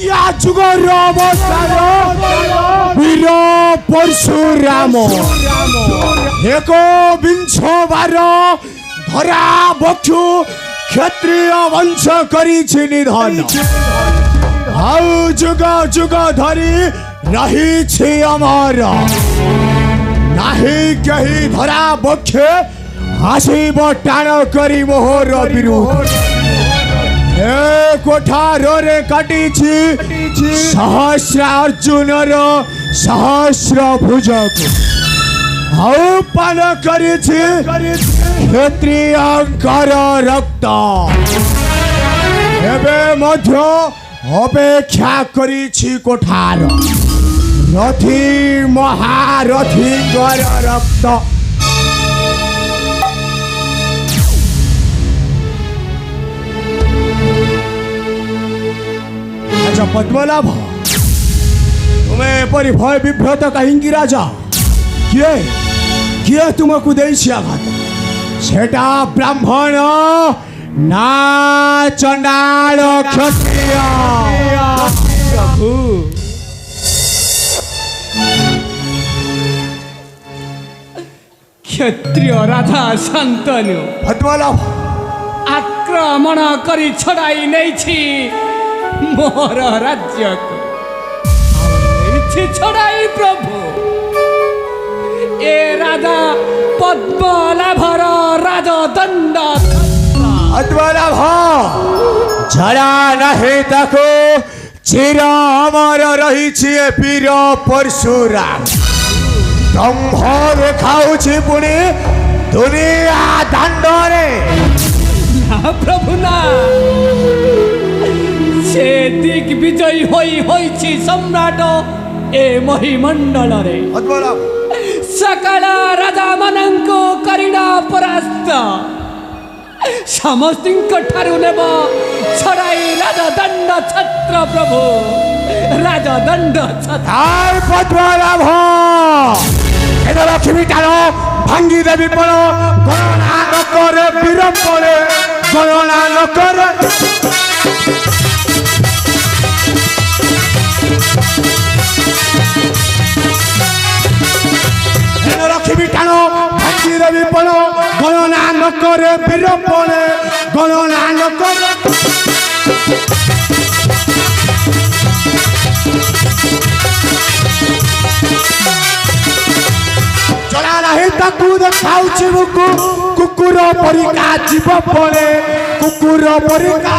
या जुगर अवतार वीर परशुराम एक विंश बार धरा बक्षु क्षत्रिय वंश करी निधन आउ जुग जुग धरी रही अमर नाही कही धरा बक्षे आसीब टाण करी मोहर विरोध कोठार रे काटी सहस्र अर्जुनर सहस्र भुजक आह्वान करी क्षत्रियंकर रक्त एबे मध्य अपेक्षा करी कोठार रथी महारथी रक्त अच्छा पद्मनाभ तुम्हें परी भय विभ्रत कहीं राजा किए किए तुमको देशी आघात सेटा ब्राह्मण ना चंडाल क्षत्रिय क्षत्रिय राजा शांतनु पद्मनाभ आक्रमण करी छड़ाई नहीं मोर राज्य को छड़ाई प्रभु ए राजा पद्मनाभर राजदंड पद्मनाभ जरा नहीं ताको चिर अमर रही वीर परशुराम ब्रह्म देखाऊछि पुणी दुनिया दांडरे ना प्रभु ना से दिग्विजयी होई सम्राट ए महिमंडल रे सकल राजा मानंको करिना परास्त समस्त ठारू नेब छड़ाई राजदंड छत्र प्रभु राजदंड छत्र पद्मनाभ लक्ष्मी टाण भांगी देवी पण गणना न करे विरंबरे गणना न करे लक्ष्मी टाण भांगी देवी पण गणना न करे विरंबरे गणना न करे चला नहीं ताकू देखाऊछि मुकु कुकुर परिका जीव पड़े कुकुर परिका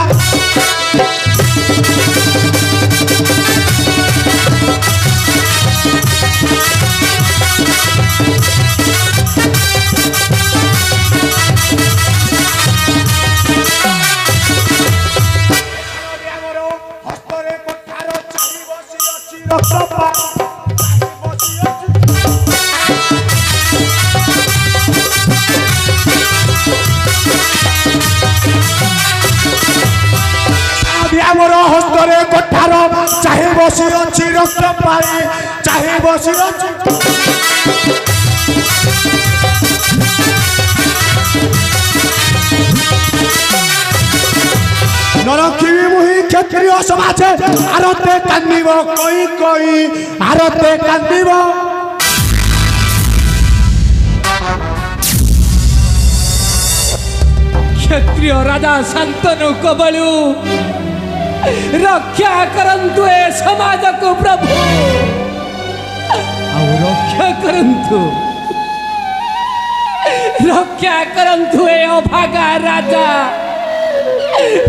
हस्तरे कोठार चाली बसी अछि रक्तपा हस्तरे कोठार चाहे बसी अच्छी रक्त पाए चाहे बसी अच्छी नरखिबी मुही क्षत्रिय समाज आरते कांदिब कई कई आरते कांदिब क्षत्रिय राजा शांतनु कबलु रक्षा करंतु ए समाज को प्रभु रक्षा करंतु ए अभागा राजा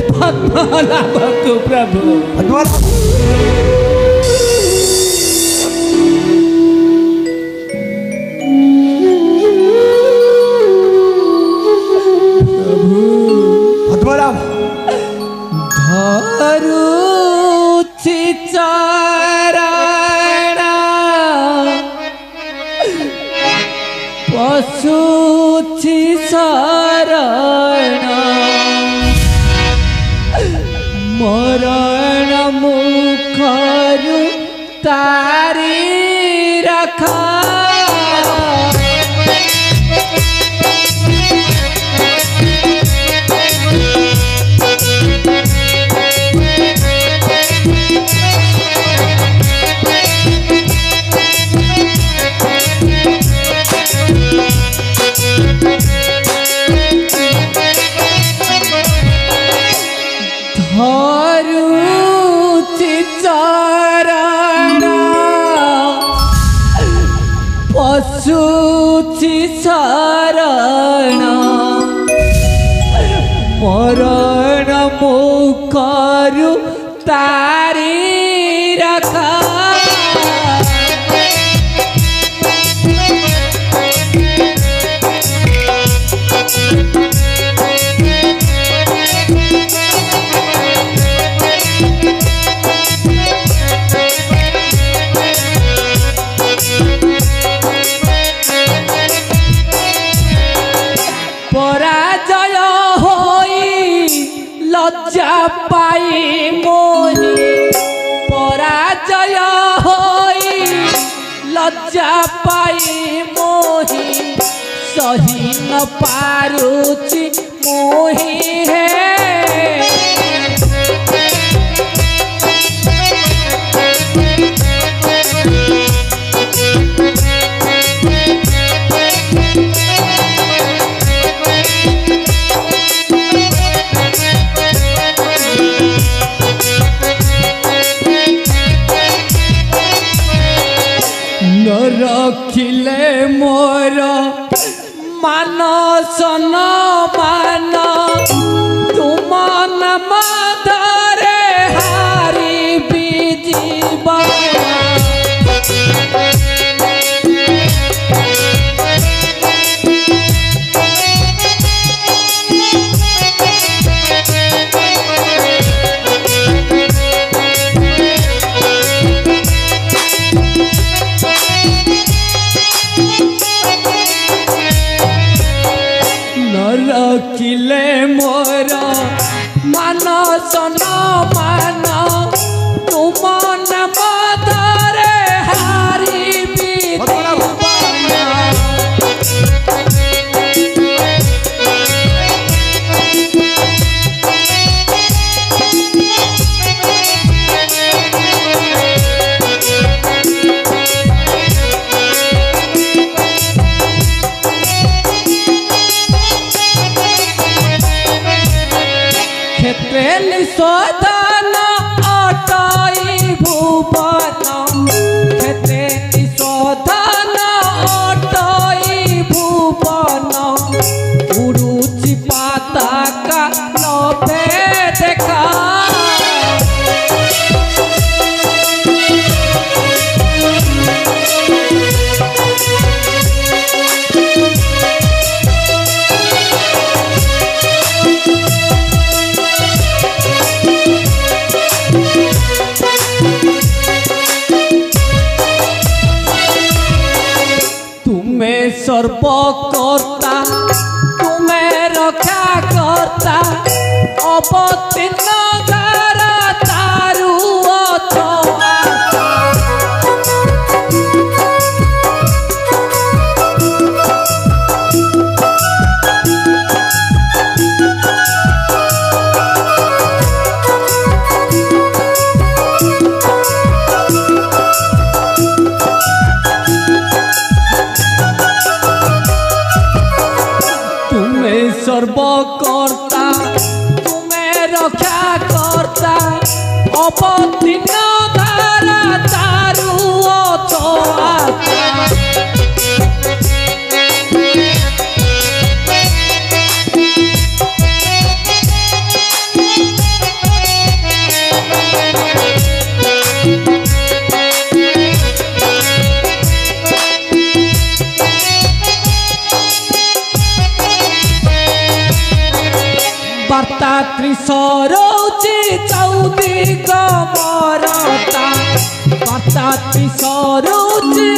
पद्मनाभ को प्रभु पद्मनाभ धरुछि चरण पशुछि शरण मरण मुखरु तारी रखा धरुछि चरण पशुछि शरण मरण मुखरु तारी रखा पराजय होई लज्जा पाई मोहि पराजय होई लज्जा पाई मोहि सही न पारुछि मोहि हे न रखिले मोर मान सन मान तुम नाम धरे हारी जीवा रखिले मोर मान सन मान तुम नाम धरे हारी खेतेली शोधन अटई भुवन खेतेली शोधन अटई भुवन उरुचि पाताका नभे देखा सर्वकर्ता तुम्हें रक्षा करता अवतीर्ण धारा तारु सर्वकर्ता तुम्हें रक्षा करता अवतीर्ण धारा तारु वार्ता त्रिसरौची चौदिग मरता वार्ता त्रिसरौची